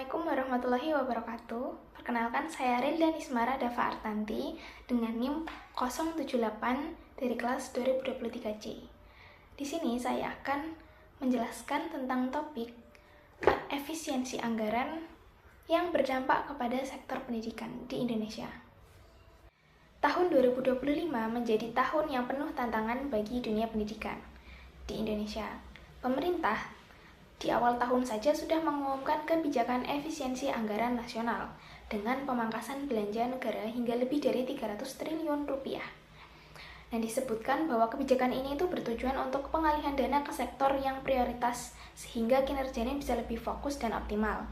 Assalamualaikum warahmatullahi wabarakatuh. Perkenalkan, saya Rilda Nismara Dava Artanti dengan NIM 078 dari kelas 2023C. Di sini saya akan menjelaskan tentang topik efisiensi anggaran yang berdampak kepada sektor pendidikan di Indonesia. Tahun 2025 menjadi tahun yang penuh tantangan bagi dunia pendidikan di Indonesia. Pemerintah di awal tahun saja sudah mengumumkan kebijakan efisiensi anggaran nasional dengan pemangkasan belanja negara hingga lebih dari 300 triliun rupiah. Dan disebutkan bahwa kebijakan ini itu bertujuan untuk pengalihan dana ke sektor yang prioritas sehingga kinerjanya bisa lebih fokus dan optimal.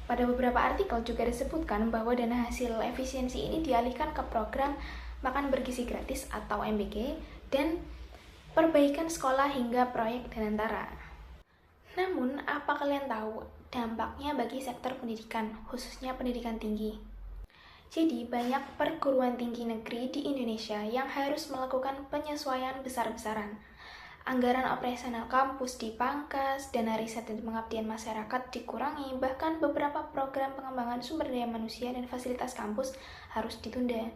Pada beberapa artikel juga disebutkan bahwa dana hasil efisiensi ini dialihkan ke program makan bergizi gratis atau MBG dan perbaikan sekolah hingga proyek Danantara. Namun, apa kalian tahu dampaknya bagi sektor pendidikan, khususnya pendidikan tinggi? Jadi, banyak perguruan tinggi negeri di Indonesia yang harus melakukan penyesuaian besar-besaran. Anggaran operasional kampus dipangkas, dana riset dan pengabdian masyarakat dikurangi, bahkan beberapa program pengembangan sumber daya manusia dan fasilitas kampus harus ditunda.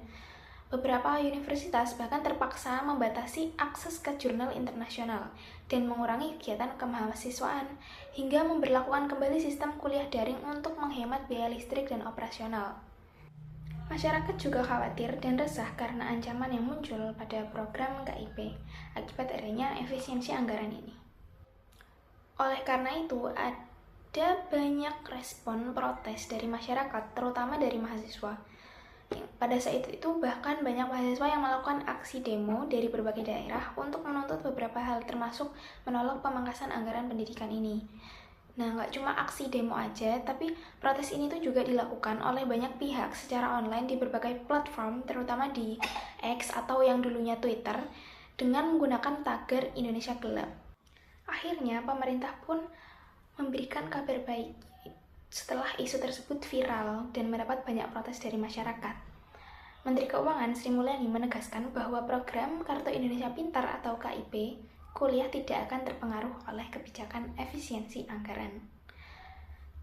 Beberapa universitas bahkan terpaksa membatasi akses ke jurnal internasional dan mengurangi kegiatan kemahasiswaan hingga memberlakukan kembali sistem kuliah daring untuk menghemat biaya listrik dan operasional. Masyarakat juga khawatir dan resah karena ancaman yang muncul pada program KIP akibat adanya efisiensi anggaran ini. Oleh karena itu, ada banyak respon protes dari masyarakat, terutama dari mahasiswa. Pada saat itu bahkan banyak mahasiswa yang melakukan aksi demo dari berbagai daerah untuk menuntut beberapa hal termasuk menolak pemangkasan anggaran pendidikan ini. Nah, nggak cuma aksi demo aja, tapi protes ini tuh juga dilakukan oleh banyak pihak secara online di berbagai platform, terutama di X atau yang dulunya Twitter, dengan menggunakan tagar Indonesia Gelap. Akhirnya, pemerintah pun memberikan kabar baik setelah isu tersebut viral dan mendapat banyak protes dari masyarakat. Menteri Keuangan Sri Mulyani menegaskan bahwa program Kartu Indonesia Pintar atau KIP kuliah tidak akan terpengaruh oleh kebijakan efisiensi anggaran.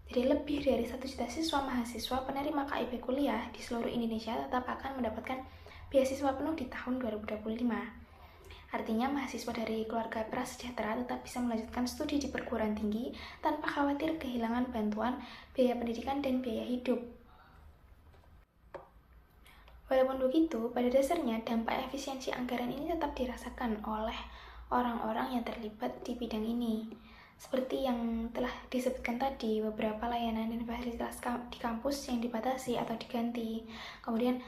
Jadi lebih dari 1 juta siswa mahasiswa penerima KIP kuliah di seluruh Indonesia tetap akan mendapatkan beasiswa penuh di tahun 2025. Artinya, mahasiswa dari keluarga prasejahtera tetap bisa melanjutkan studi di perguruan tinggi tanpa khawatir kehilangan bantuan, biaya pendidikan, dan biaya hidup. Walaupun begitu, pada dasarnya dampak efisiensi anggaran ini tetap dirasakan oleh orang-orang yang terlibat di bidang ini. Seperti yang telah disebutkan tadi, beberapa layanan dan fasilitas di kampus yang dibatasi atau diganti. Kemudian,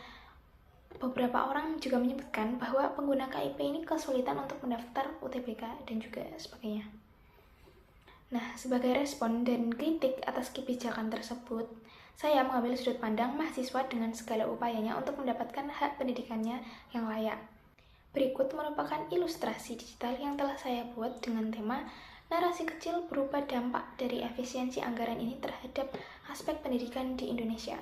beberapa orang juga menyebutkan bahwa pengguna KIP ini kesulitan untuk mendaftar UTBK dan juga sebagainya. Nah, sebagai respon dan kritik atas kebijakan tersebut, saya mengambil sudut pandang mahasiswa dengan segala upayanya untuk mendapatkan hak pendidikannya yang layak. Berikut merupakan ilustrasi digital yang telah saya buat dengan tema narasi kecil berupa dampak dari efisiensi anggaran ini terhadap aspek pendidikan di Indonesia.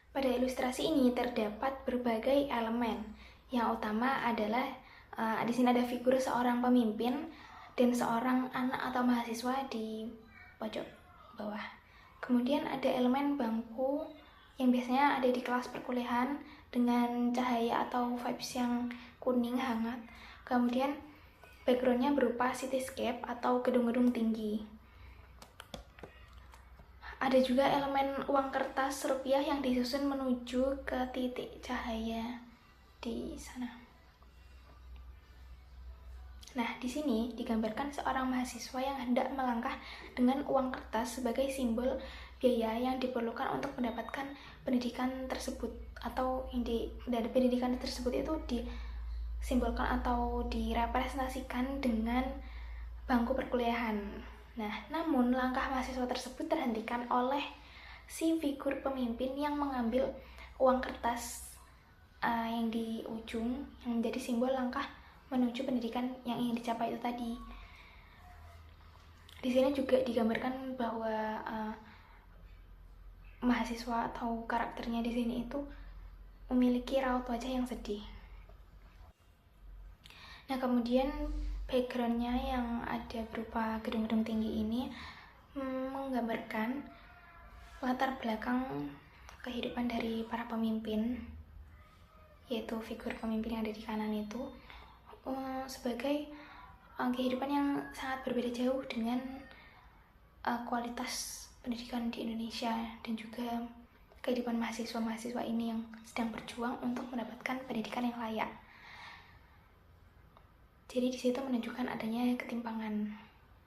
Pada ilustrasi ini terdapat berbagai elemen. Yang utama adalah di sini ada figur seorang pemimpin dan seorang anak atau mahasiswa di pojok bawah. Kemudian ada elemen bangku yang biasanya ada di kelas perkuliahan dengan cahaya atau vibes yang kuning hangat. Kemudian backgroundnya berupa cityscape atau gedung-gedung tinggi. Ada juga elemen uang kertas rupiah yang disusun menuju ke titik cahaya di sana. Nah, di sini digambarkan seorang mahasiswa yang hendak melangkah dengan uang kertas sebagai simbol biaya yang diperlukan untuk mendapatkan pendidikan tersebut, atau dari pendidikan tersebut itu disimbolkan atau direpresentasikan dengan bangku perkuliahan. Nah, namun langkah mahasiswa tersebut terhentikan oleh si figur pemimpin yang mengambil uang kertas yang di ujung yang menjadi simbol langkah menuju pendidikan yang ingin dicapai itu tadi. Di sini juga digambarkan bahwa mahasiswa atau karakternya di sini itu memiliki raut wajah yang sedih. Nah, kemudian backgroundnya yang ada berupa gedung-gedung tinggi ini menggambarkan latar belakang kehidupan dari para pemimpin, yaitu figur pemimpin yang ada di kanan itu, sebagai kehidupan yang sangat berbeda jauh dengan kualitas pendidikan di Indonesia, dan juga kehidupan mahasiswa-mahasiswa ini yang sedang berjuang untuk mendapatkan pendidikan yang layak. Jadi di situ menunjukkan adanya ketimpangan.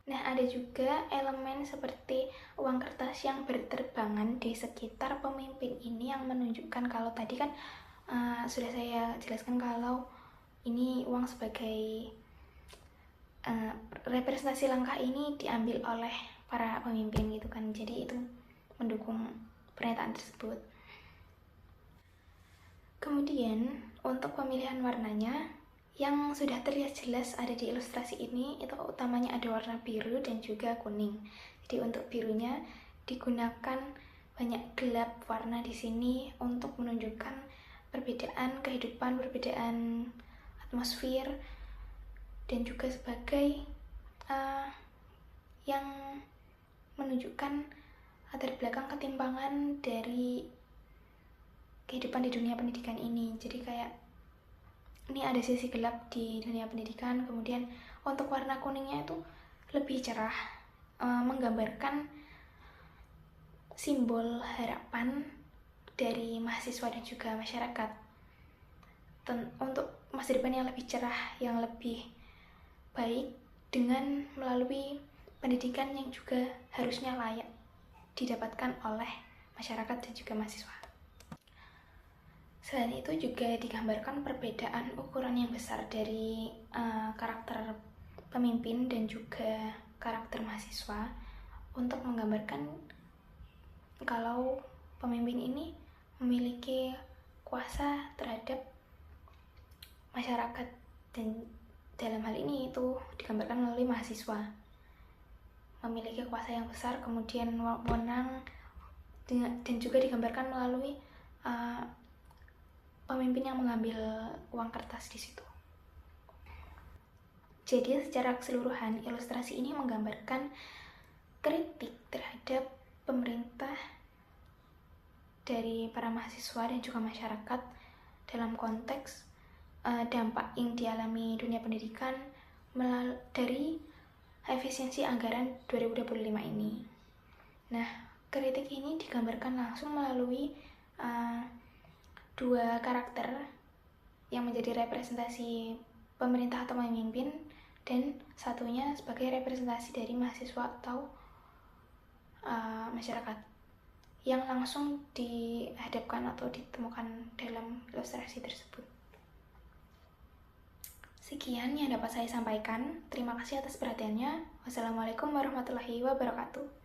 Nah, ada juga elemen seperti uang kertas yang berterbangan di sekitar pemimpin ini yang menunjukkan kalau tadi kan sudah saya jelaskan kalau ini uang sebagai representasi langkah ini diambil oleh para pemimpin gitu kan. Jadi itu mendukung pernyataan tersebut. Kemudian untuk pemilihan warnanya yang sudah terlihat jelas ada di ilustrasi ini, itu utamanya ada warna biru dan juga kuning. Jadi untuk birunya digunakan banyak gelap warna di sini untuk menunjukkan perbedaan kehidupan, perbedaan atmosfer, dan juga sebagai yang menunjukkan latar belakang ketimpangan dari kehidupan di dunia pendidikan ini. Jadi kayak ini ada sisi gelap di dunia pendidikan. Kemudian untuk warna kuningnya itu lebih cerah, menggambarkan simbol harapan dari mahasiswa dan juga masyarakat untuk masa depan yang lebih cerah, yang lebih baik, dengan melalui pendidikan yang juga harusnya layak didapatkan oleh masyarakat dan juga mahasiswa. Selain itu juga digambarkan perbedaan ukuran yang besar dari karakter pemimpin dan juga karakter mahasiswa untuk menggambarkan kalau pemimpin ini memiliki kuasa terhadap masyarakat, dan dalam hal ini itu digambarkan melalui mahasiswa memiliki kuasa yang besar, kemudian wewenang, dan juga digambarkan melalui pemimpin yang mengambil uang kertas di situ. Jadi secara keseluruhan ilustrasi ini menggambarkan kritik terhadap pemerintah dari para mahasiswa dan juga masyarakat dalam konteks dampak yang dialami dunia pendidikan dari efisiensi anggaran 2025 ini. Nah, kritik ini digambarkan langsung melalui dua karakter yang menjadi representasi pemerintah atau pemimpin, dan satunya sebagai representasi dari mahasiswa atau masyarakat yang langsung dihadapkan atau ditemukan dalam ilustrasi tersebut. Sekian yang dapat saya sampaikan. Terima kasih atas perhatiannya. Wassalamualaikum warahmatullahi wabarakatuh.